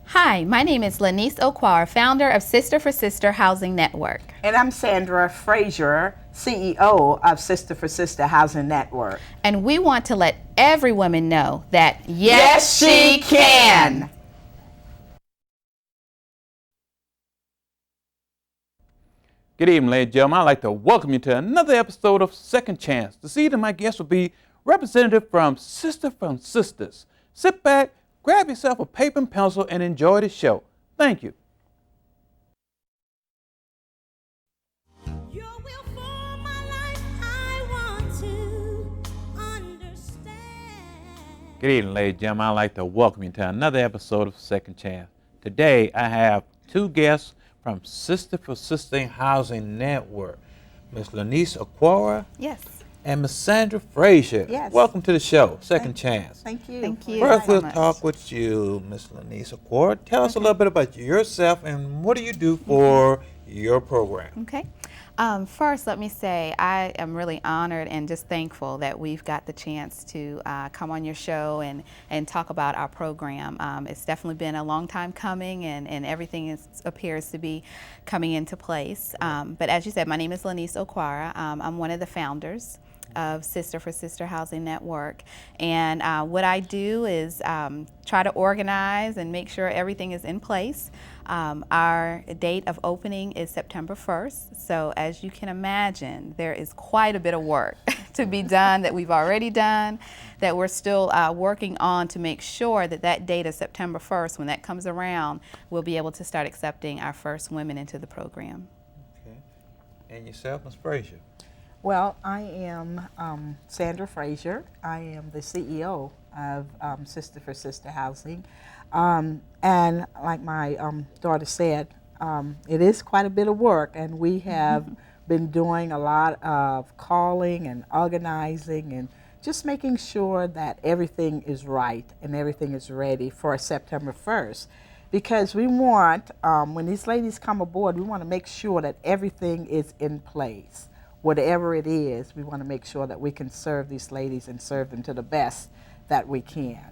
Hi, my name is Laniece Okwara, founder of Sister for Sister Housing Network. And I'm Sandra Frazier, CEO of Sister for Sister Housing Network. And we want to let every woman know that Yes, she can. Good evening, ladies and gentlemen. I'd like to welcome you to another episode of Second Chance. This evening, my guest will be representative from Sisters. Sit back, grab yourself a paper and pencil, and enjoy the show. Thank you. Good evening, ladies and gentlemen. I'd like to welcome you to another episode of Second Chance. Today, I have two guests from Sister for Sister Housing Network, Ms. Laniece Okwara Yes. and Ms. Sandra Frazier. Yes. Welcome to the show, Second Chance. Thank you. Thank you. First, so we'll much. talk with you, Ms. Laniece Okwara. Tell us a little bit about yourself and what do you do for your program? Okay. First, let me say I am really honored and just thankful that we've got the chance to come on your show and talk about our program. It's definitely been a long time coming, and everything appears to be coming into place. But as you said, my name is Laniece Okwara. I'm one of the founders of Sister for Sister Housing Network, and what I do is try to organize and make sure everything is in place. Our date of opening is September 1st, so as you can imagine, there is quite a bit of work to be done that we've already done, that we're still working on to make sure that that date of September 1st, when that comes around, we'll be able to start accepting our first women into the program. Okay. And yourself, Ms. Frazier? Well, I am Sandra Frazier. I am the CEO of Sister for Sister Housing. And like my daughter said, it is quite a bit of work, and we have been doing a lot of calling and organizing and just making sure that everything is right and everything is ready for September 1st. Because we want, when these ladies come aboard, we want to make sure that everything is in place. Whatever it is, we want to make sure that we can serve these ladies and serve them to the best that we can.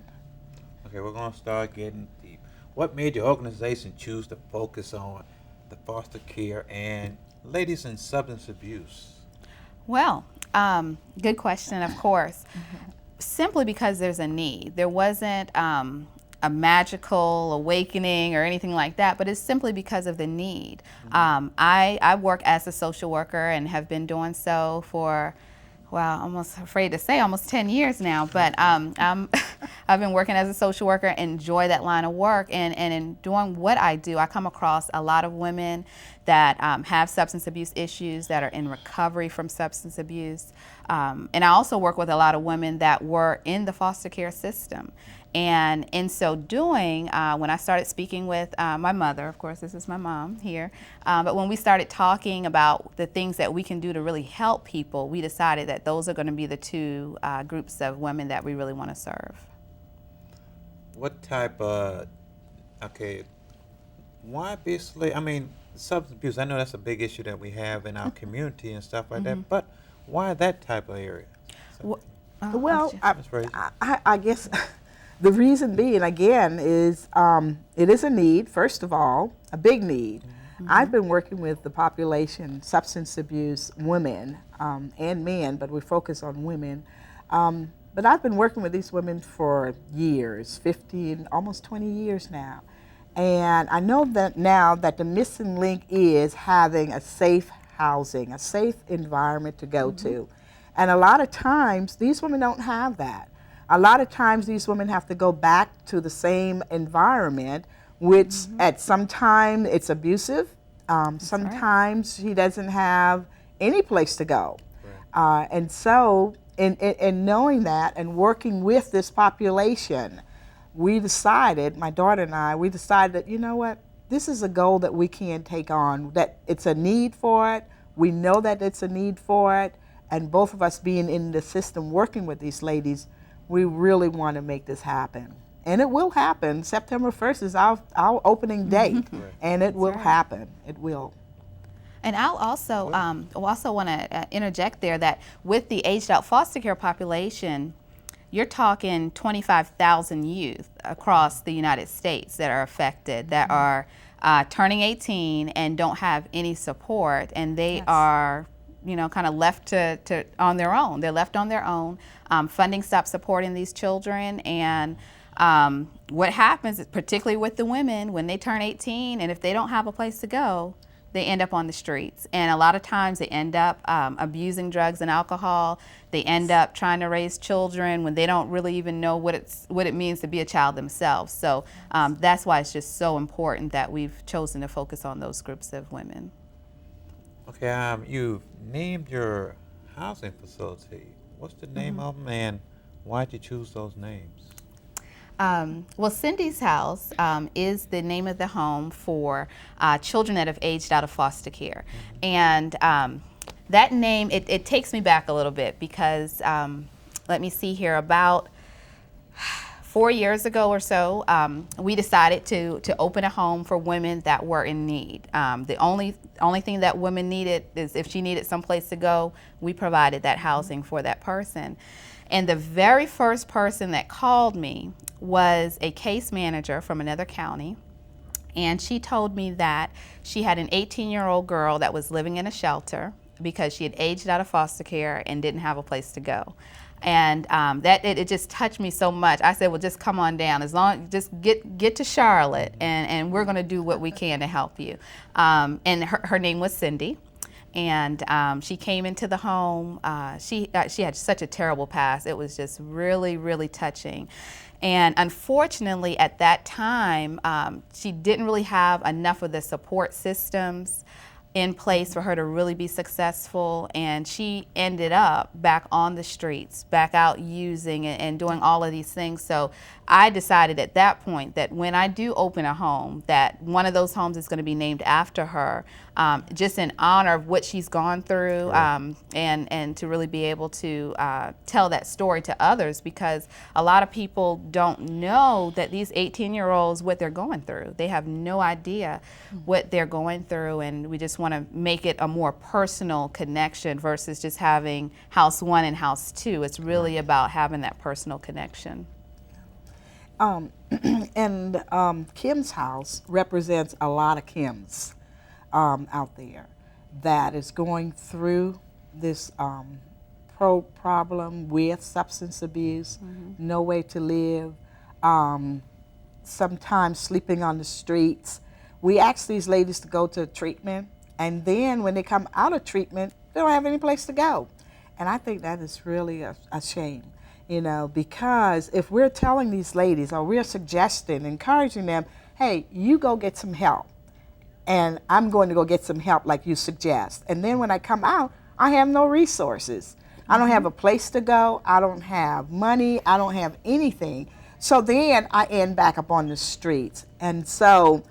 Okay, we're going to start getting deep. What made your organization choose to focus on the foster care and ladies in substance abuse? Well, good question, of course. Simply because there's a need. There wasn't a magical awakening or anything like that, but it's simply because of the need. I work as a social worker and have been doing so for, well, almost afraid to say almost 10 years now, but I've been working as a social worker, enjoy that line of work, and in doing what I do, I come across a lot of women that have substance abuse issues, that are in recovery from substance abuse, and I also work with a lot of women that were in the foster care system. And in so doing, when I started speaking with my mother, of course, this is my mom here, but when we started talking about the things that we can do to really help people, we decided that those are going to be the two groups of women that we really want to serve. What type of, okay, why basically, I mean, substance abuse, I know that's a big issue that we have in our community and stuff like that, but why that type of area? Well, Ms. Frazier? I guess the reason being, again, is it is a need, first of all, a big need. I've been working with the population, substance abuse women and men, but we focus on women. But I've been working with these women for years, 15, almost 20 years now. And I know that now that the missing link is having a safe housing, a safe environment to go to. And a lot of times, these women don't have that. A lot of times, these women have to go back to the same environment, which at some time it's abusive. Sometimes she doesn't have any place to go. Right. And so, in knowing that and working with this population, we decided, my daughter and I, we decided that, you know what, this is a goal that we can take on, that it's a need for it. We know that it's a need for it. And both of us being in the system working with these ladies, we really want to make this happen. And it will happen. September 1st is our opening date, and it will happen. It will. And I'll also want to interject there that with the aged out foster care population, you're talking 25,000 youth across the United States that are affected, that are turning 18 and don't have any support, and they are, you know, kind of left to on their own. They're left on their own. Funding stops supporting these children, and what happens, particularly with the women, when they turn 18, and if they don't have a place to go, they end up on the streets. And a lot of times they end up abusing drugs and alcohol. They end up trying to raise children when they don't really even know what it means to be a child themselves. So that's why it's just so important that we've chosen to focus on those groups of women. Okay, you've named your housing facility. What's the name of them, and why did you choose those names? Well, Cindy's House is the name of the home for children that have aged out of foster care. And that name, it takes me back a little bit because, let me see here, about 4 years ago or so, we decided to open a home for women that were in need. The only thing that women needed is if she needed someplace to go, we provided that housing for that person. And the very first person that called me was a case manager from another county. And she told me that she had an 18-year-old girl that was living in a shelter because she had aged out of foster care and didn't have a place to go. And it just touched me so much. I said, well, just come on down. Just get to Charlotte, and we're going to do what we can to help you. And her name was Cindy. And she came into the home. She had such a terrible past. It was just really, really touching. And unfortunately, at that time, she didn't really have enough of the support systems in place for her to really be successful, and she ended up back on the streets, back out using and doing all of these things. So I decided at that point that when I do open a home, that one of those homes is going to be named after her, just in honor of what she's gone through, and to really be able to tell that story to others, because a lot of people don't know that these 18-year-olds, what they're going through. They have no idea what they're going through, and we just want to make it a more personal connection versus just having house one and house two. It's really about having that personal connection. Kim's house represents a lot of Kims out there that is going through this problem with substance abuse, no way to live, sometimes sleeping on the streets. We ask these ladies to go to treatment, and then when they come out of treatment, they don't have any place to go. And I think that is really a shame, you know, because if we're telling these ladies, or we're suggesting, encouraging them, hey, you go get some help, and I'm going to go get some help like you suggest. And then when I come out, I have no resources. I don't have a place to go. I don't have money. I don't have anything. So then I end back up on the streets. And so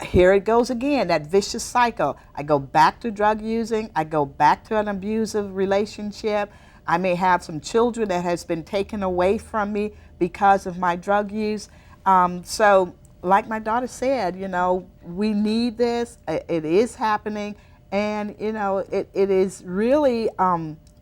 here it goes again, that vicious cycle. I go back to drug using. I go back to an abusive relationship. I may have some children that has been taken away from me because of my drug use. So like my daughter said, you know, we need this. It is happening. And, you know, it is really,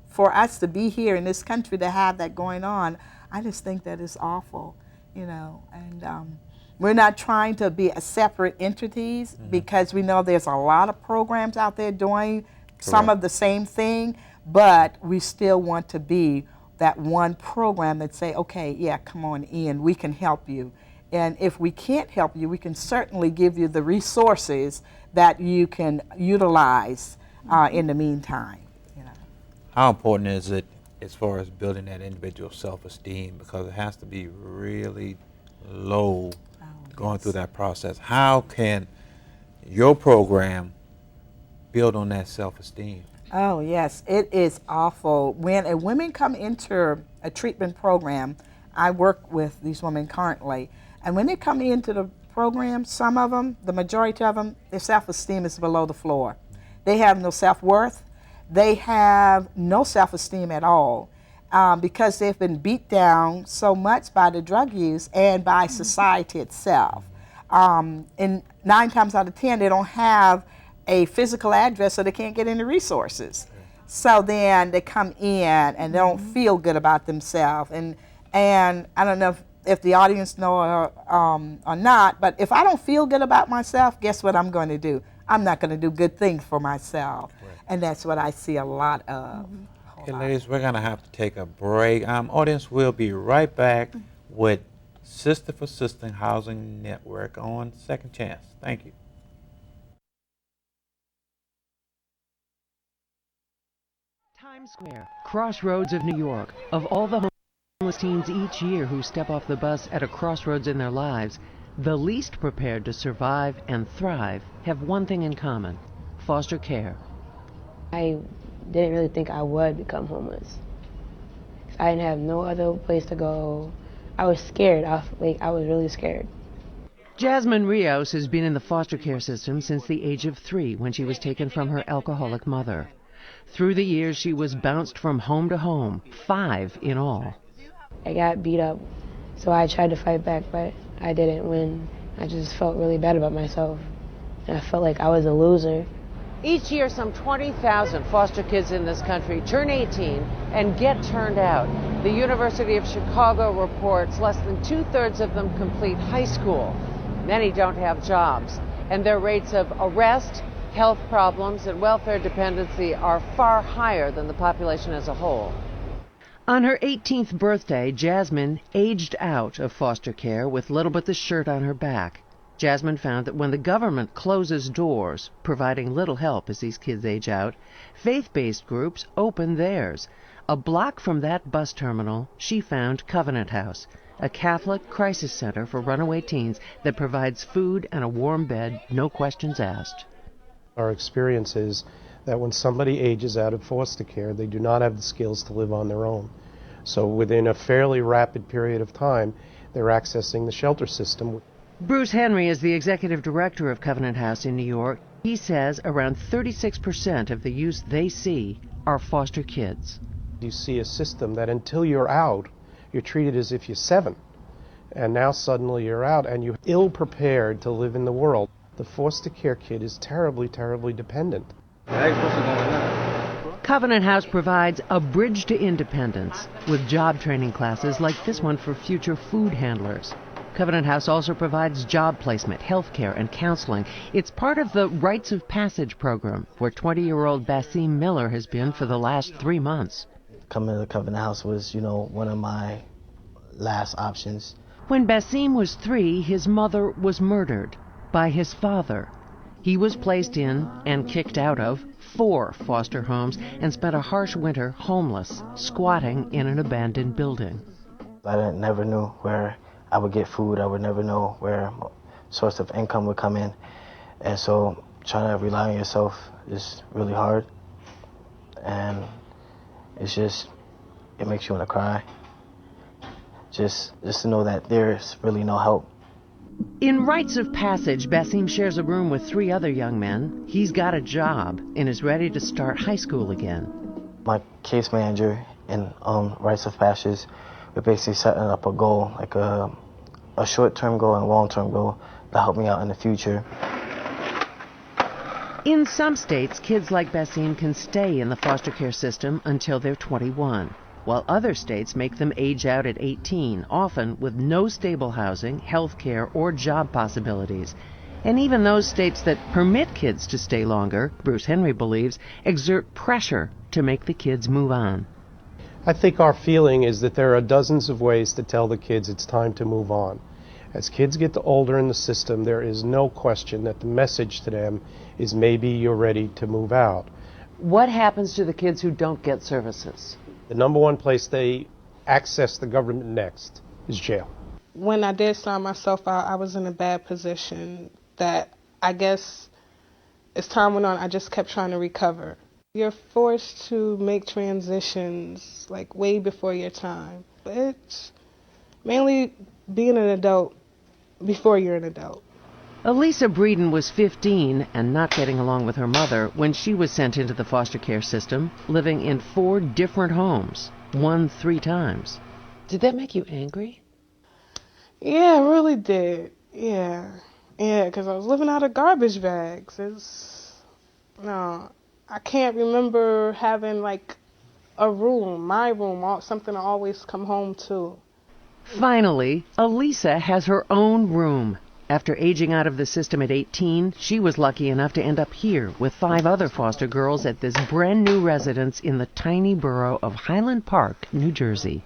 for us to be here in this country to have that going on, I just think that is awful, you know. And we're not trying to be a separate entities, because we know there's a lot of programs out there doing some of the same thing, but we still want to be that one program that say, okay, yeah, come on in, we can help you. And if we can't help you, we can certainly give you the resources that you can utilize in the meantime. You know. How important is it as far as building that individual self-esteem, because it has to be really low going through that process? How can your program build on that self-esteem? Oh yes, it is awful. When a women come into a treatment program, I work with these women currently, and when they come into the program, some of them, the majority of them, their self-esteem is below the floor. They have no self-worth. They have no self-esteem at all, because they've been beat down so much by the drug use and by society itself. And 9 times out of 10, they don't have a physical address, so they can't get any resources. So then they come in and they don't feel good about themselves. And And I don't know if the audience know or not, but if I don't feel good about myself, guess what I'm going to do? I'm not going to do good things for myself. Right. And that's what I see a lot of. Okay, ladies, we're going to have to take a break. Audience, we'll be right back with Sister for Sister Housing Network on Second Chance. Thank you. Times Square, crossroads of New York. Of all the homeless teens each year who step off the bus at a crossroads in their lives, the least prepared to survive and thrive have one thing in common: foster care. I didn't really think I would become homeless. I didn't have no other place to go. I was scared. I was really scared. Jasmine Rios has been in the foster care system since the age of 3, when she was taken from her alcoholic mother. Through the years, she was bounced from home to home, 5 in all. I got beat up, so I tried to fight back, but I didn't win. I just felt really bad about myself, and I felt like I was a loser. Each year, some 20,000 foster kids in this country turn 18 and get turned out. The University of Chicago reports less than 2/3 of them complete high school. Many don't have jobs, and their rates of arrest, health problems, and welfare dependency are far higher than the population as a whole. On her 18th birthday, Jasmine aged out of foster care with little but the shirt on her back. Jasmine found that when the government closes doors, providing little help as these kids age out, faith-based groups open theirs. A block from that bus terminal, she found Covenant House, a Catholic crisis center for runaway teens that provides food and a warm bed, no questions asked. Our experience is that when somebody ages out of foster care, they do not have the skills to live on their own. So within a fairly rapid period of time, they're accessing the shelter system. Bruce Henry is the executive director of Covenant House in New York. He says around 36% of the youth they see are foster kids. You see a system that until you're out, you're treated as if you're 7. And now suddenly you're out and you're ill prepared to live in the world. The foster care kid is terribly, terribly dependent. Covenant House provides a bridge to independence with job training classes like this one for future food handlers. Covenant House also provides job placement, health care, and counseling. It's part of the Rites of Passage program, where 20-year-old Basim Miller has been for the last 3 months. Coming to the Covenant House was, one of my last options. When Basim was 3, his mother was murdered by his father. He was placed in and kicked out of 4 foster homes and spent a harsh winter homeless, squatting in an abandoned building. I never knew where I would get food. I would never know where source of income would come in. And so trying to rely on yourself is really hard. And it makes you want to cry. Just to know that there's really no help. In Rites of Passage, Basim shares a room with 3 other young men. He's got a job and is ready to start high school again. My case manager in Rites of Passage, we're basically setting up a goal, like a short-term goal and a long-term goal to help me out in the future. In some states, kids like Basim can stay in the foster care system until they're 21, while other states make them age out at 18, often with no stable housing, health care, or job possibilities. And even those states that permit kids to stay longer, Bruce Henry believes, exert pressure to make the kids move on. I think our feeling is that there are dozens of ways to tell the kids it's time to move on. As kids get older in the system, there is no question that the message to them is maybe you're ready to move out. What happens to the kids who don't get services? The number one place they access the government next is jail. When I did sign myself out, I was in a bad position that I guess as time went on, I just kept trying to recover. You're forced to make transitions like way before your time. It's mainly being an adult before you're an adult. Elisa Breeden was 15 and not getting along with her mother when she was sent into the foster care system, living in 4 different homes, 1 3 times. Did that make you angry? Yeah, it really did. Yeah, because I was living out of garbage bags. I can't remember having like a room, my room, something to always come home to. Finally, Elisa has her own room. After aging out of the system at 18, she was lucky enough to end up here with 5 other foster girls at this brand new residence in the tiny borough of Highland Park, New Jersey.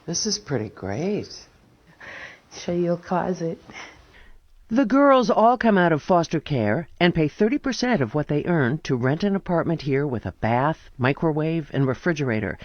This is pretty great. Show you a closet. The girls all come out of foster care and pay 30% of what they earn to rent an apartment here with a bath, microwave, and refrigerator.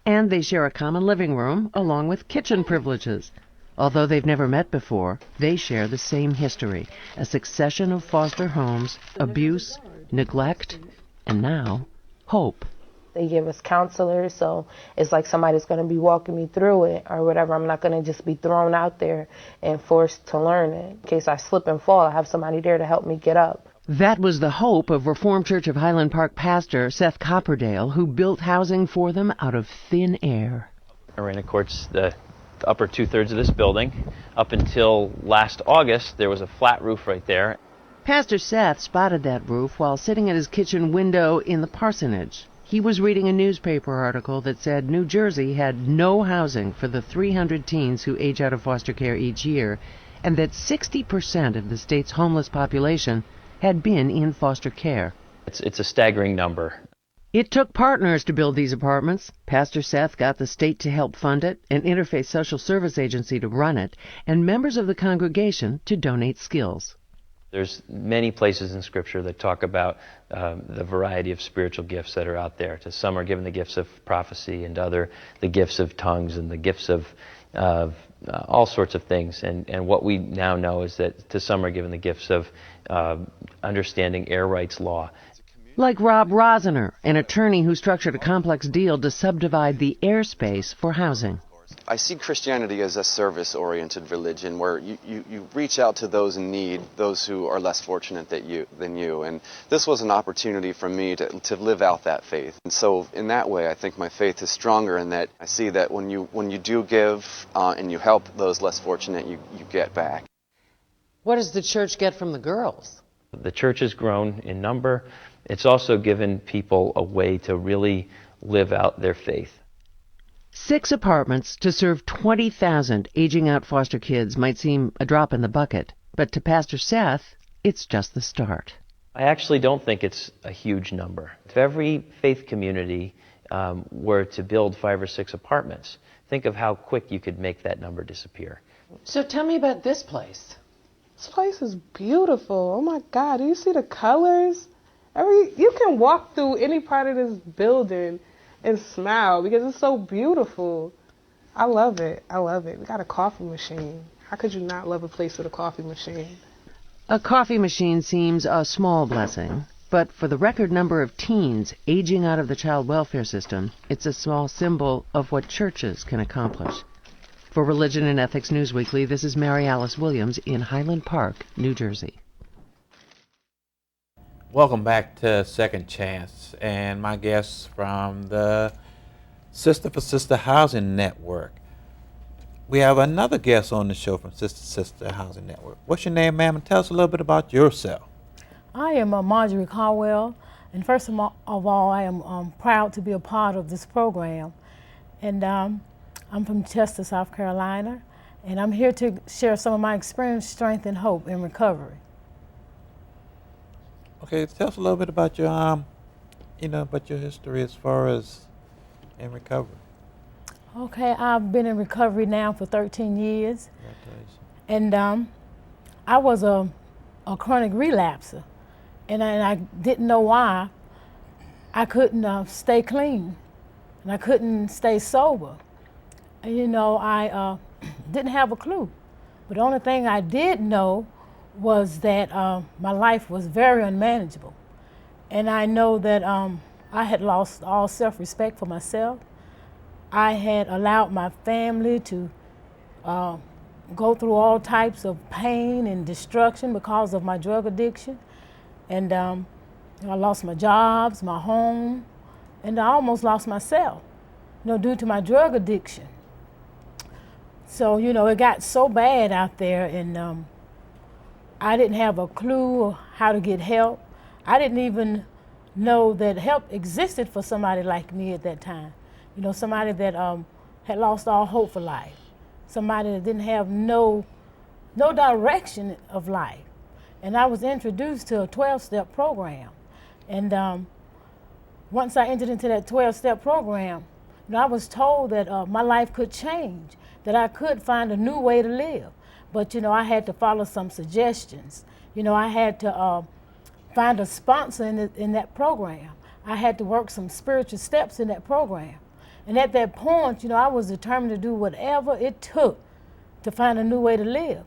And they share a common living room along with kitchen privileges. Although they've never met before, they share the same history, a succession of foster homes, abuse, neglect, and now, hope. They give us counselors, so it's like somebody's going to be walking me through it or whatever. I'm not going to just be thrown out there and forced to learn it. In case I slip and fall, I have somebody there to help me get up. That was the hope of Reformed Church of Highland Park pastor Seth Copperdale, who built housing for them out of thin air. I ran, of course, the upper 2/3 of this building. Up until last August, there was a flat roof right there. Pastor Seth spotted that roof while sitting at his kitchen window in the parsonage. He was reading a newspaper article that said New Jersey had no housing for the 300 teens who age out of foster care each year, and that 60% of the state's homeless population had been in foster care. It's a staggering number. It took partners to build these apartments. Pastor Seth got the state to help fund it, an interfaith social service agency to run it, and members of the congregation to donate skills. There's many places in Scripture that talk about the variety of spiritual gifts that are out there. To some are given the gifts of prophecy, and to other the gifts of tongues and the gifts of all sorts of things. And what we now know is that to some are given the gifts of understanding air rights law. Like Rob Rosiner, an attorney who structured a complex deal to subdivide the airspace for housing. I see Christianity as a service-oriented religion where you reach out to those in need, those who are less fortunate than you. And this was an opportunity for me to live out that faith. And so in that way, I think my faith is stronger in that I see that when you do give and you help those less fortunate, you get back. What does the church get from the girls? The church has grown in number. It's also given people a way to really live out their faith. 6 apartments to serve 20,000 aging out foster kids might seem a drop in the bucket, but to Pastor Seth, it's just the start. I actually don't think it's a huge number. If every faith community were to build 5 or 6 apartments, think of how quick you could make that number disappear. So tell me about this place. This place is beautiful. Oh my God, do you see the colors? You can walk through any part of this building and smile because it's so beautiful. I love it. I love it. We got a coffee machine. How could you not love a place with a coffee machine? A coffee machine seems a small blessing, but for the record number of teens aging out of the child welfare system, it's a small symbol of what churches can accomplish. For Religion and Ethics News Weekly, this is Mary Alice Williams in Highland Park, New Jersey. Welcome back to Second Chance, and my guests from the Sister for Sister Housing Network. We have another guest on the show from Sister for Sister Housing Network. What's your name, ma'am? And tell us a little bit about yourself. I am Marjorie Caldwell, and first of all, I am proud to be a part of this program. And I'm from Chester, South Carolina, and I'm here to share some of my experience, strength, and hope in recovery. Okay, tell us a little bit about your, about your history as far as in recovery. Okay, I've been in recovery now for 13 years. And I was a chronic relapser, and I didn't know why. I couldn't stay clean, and I couldn't stay sober. And, I didn't have a clue. But the only thing I did know was that my life was very unmanageable. And I know that I had lost all self-respect for myself. I had allowed my family to go through all types of pain and destruction because of my drug addiction. And I lost my jobs, my home, and I almost lost myself, due to my drug addiction. So, it got so bad out there, and I didn't have a clue how to get help. I didn't even know that help existed for somebody like me at that time. Somebody that had lost all hope for life. somebody that didn't have no direction of life. And I was introduced to a 12-step program. And once I entered into that 12-step program, I was told that my life could change, that I could find a new way to live. But, I had to follow some suggestions. I had to find a sponsor in that program. I had to work some spiritual steps in that program. And at that point, I was determined to do whatever it took to find a new way to live.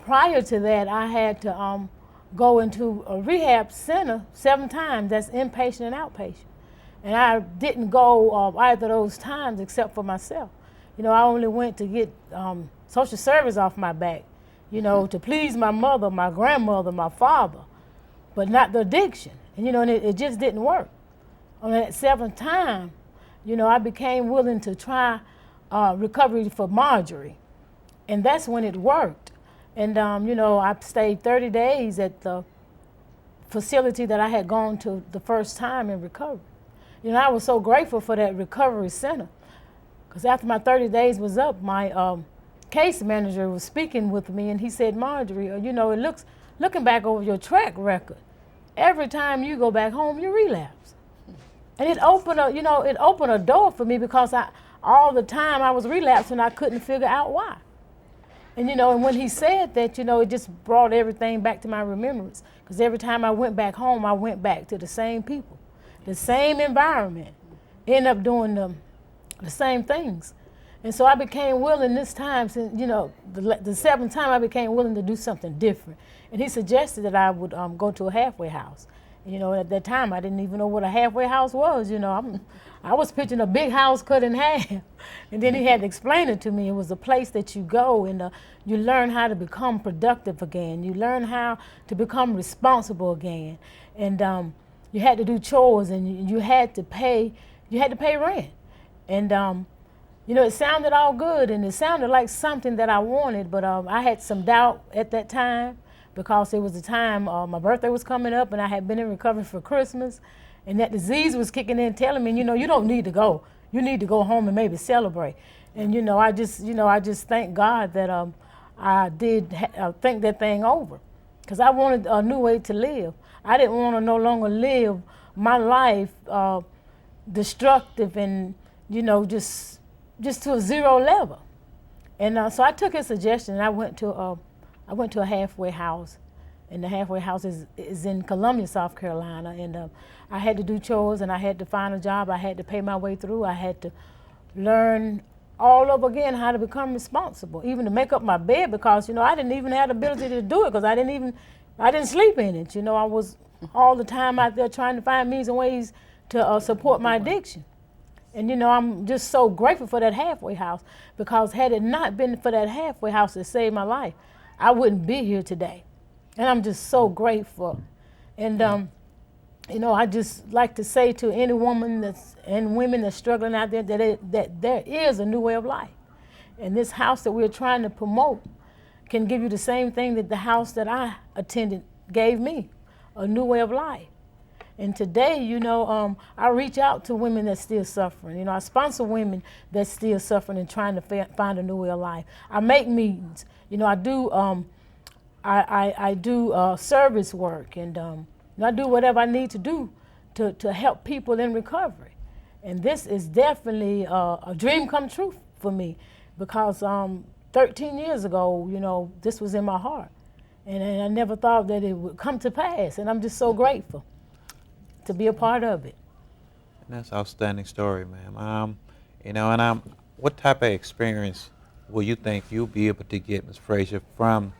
Prior to that, I had to go into a rehab center 7 times. That's inpatient and outpatient. And I didn't go either of those times except for myself. I only went to get social service off my back, to please my mother, my grandmother, my father, but not the addiction. And, and it just didn't work. On that 7th time, I became willing to try recovery for Marjorie. And that's when it worked. And, I stayed 30 days at the facility that I had gone to the first time in recovery. I was so grateful for that recovery center, because after my 30 days was up, my case manager was speaking with me, and he said, Marjorie, looking back over your track record, every time you go back home, you relapse. And it opened a door for me, because all the time I was relapsing, I couldn't figure out why. And, and when he said that, it just brought everything back to my remembrance, because every time I went back home, I went back to the same people, the same environment, end up doing the same things. And so I became willing this time, since, the 7th time I became willing to do something different. And he suggested that I would go to a halfway house. And, at that time, I didn't even know what a halfway house was. I was picturing a big house cut in half. And then he had to explain it to me. It was a place that you go and you learn how to become productive again. You learn how to become responsible again. And you had to do chores, and you had to pay rent. And it sounded all good, and it sounded like something that I wanted, but I had some doubt at that time, because it was the time my birthday was coming up, and I had been in recovery for Christmas, and that disease was kicking in, telling me, you don't need to go. You need to go home and maybe celebrate. And I just thank God that I did think that thing over, because I wanted a new way to live. I didn't want to no longer live my life destructive and just to a 0 level. And so I took his suggestion, and I went to a halfway house. And the halfway house is in Columbia, South Carolina. And I had to do chores, and I had to find a job. I had to pay my way through. I had to learn all over again how to become responsible, even to make up my bed, because, I didn't even have the ability to do it, because I didn't sleep in it. I was all the time out there trying to find means and ways to support my addiction. And, I'm just so grateful for that halfway house, because had it not been for that halfway house that saved my life, I wouldn't be here today. And I'm just so grateful. And, I just like to say to any woman and women that's struggling out there that there is a new way of life. And this house that we're trying to promote can give you the same thing that the house that I attended gave me, a new way of life. And today, I reach out to women that's still suffering. I sponsor women that's still suffering and trying to find a new way of life. I make meetings. I do I do service work, and I do whatever I need to do to help people in recovery. And this is definitely a dream come true for me, because 13 years ago, this was in my heart. And I never thought that it would come to pass. And I'm just so grateful to be a part of it. And that's an outstanding story, ma'am. What type of experience will you think you'll be able to get, Ms. Frazier, from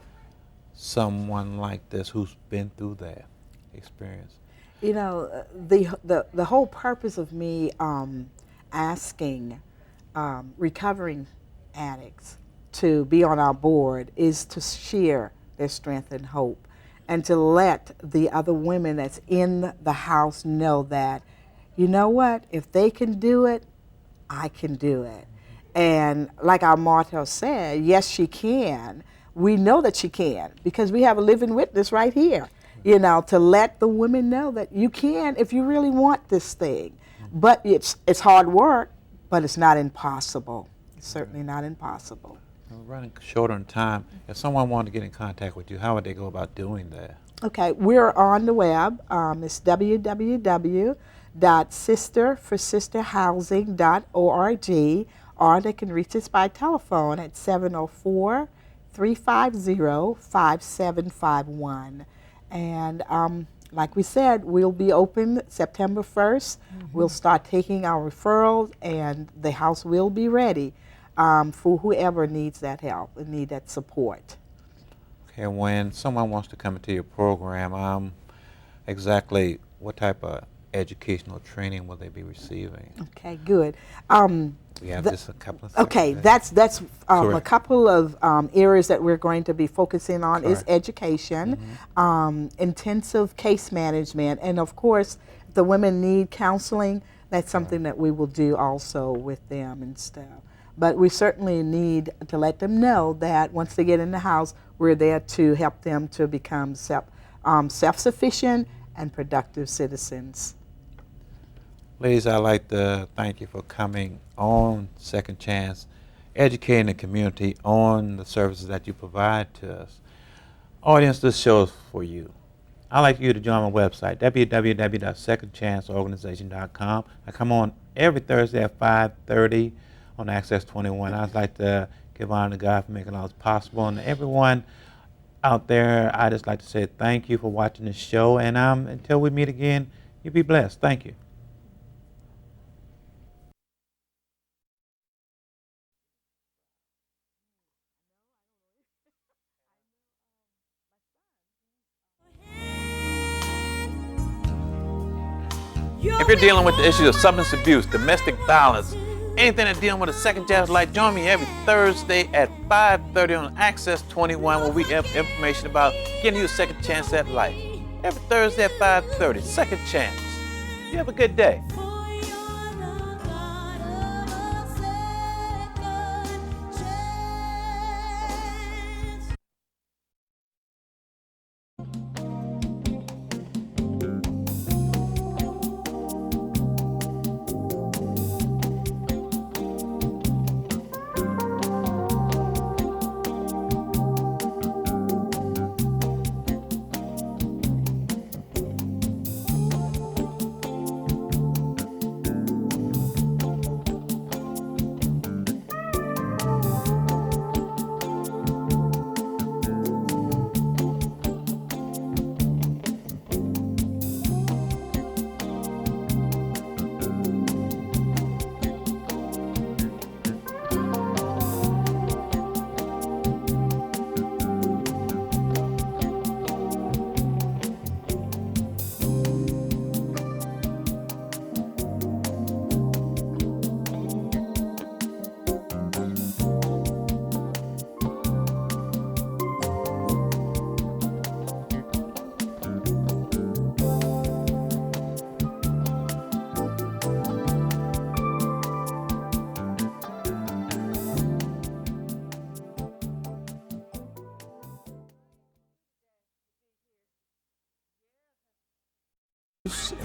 someone like this who's been through that experience? The whole purpose of me asking recovering addicts to be on our board is to share their strength and hope, and to let the other women that's in the house know that, you know what, if they can do it, I can do it. And like our motto said, yes, she can. We know that she can, because we have a living witness right here, to let the women know that you can if you really want this thing. But it's hard work, but it's not impossible. It's certainly not impossible. We're running short on time. If someone wanted to get in contact with you, how would they go about doing that? Okay, we're on the web. It's www.sisterforsisterhousing.org, or they can reach us by telephone at 704-350-5751. And like we said, we'll be open September 1st. We'll start taking our referrals, and the house will be ready for whoever needs that help and need that support. Okay, when someone wants to come into your program, exactly what type of educational training will they be receiving? Okay, good. We have just a couple of seconds. Okay, that's a couple of areas that we're going to be focusing on. Is education, intensive case management, and of course, if the women need counseling, that's something that we will do also with them and stuff. But we certainly need to let them know that once they get in the house, we're there to help them to become self-sufficient and productive citizens. Ladies, I'd like to thank you for coming on Second Chance, educating the community on the services that you provide to us. Audience, this show is for you. I'd like you to join my website, www.secondchanceorganization.com. I come on every Thursday at 5:30 on Access 21. I'd like to give honor to God for making all this possible. And everyone out there, I'd just like to say thank you for watching this show. And until we meet again, you be blessed. Thank you. If you're dealing with the issues of substance abuse, domestic violence, anything that's dealing with a second chance life, join me every Thursday at 5:30 on Access 21, where we have information about getting you a second chance at life. Every Thursday at 5:30, second chance. You have a good day.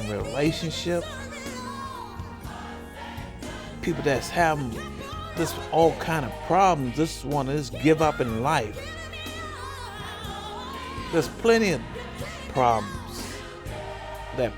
In relationship, people that's having this all kind of problems, just want to just give up in life. There's plenty of problems that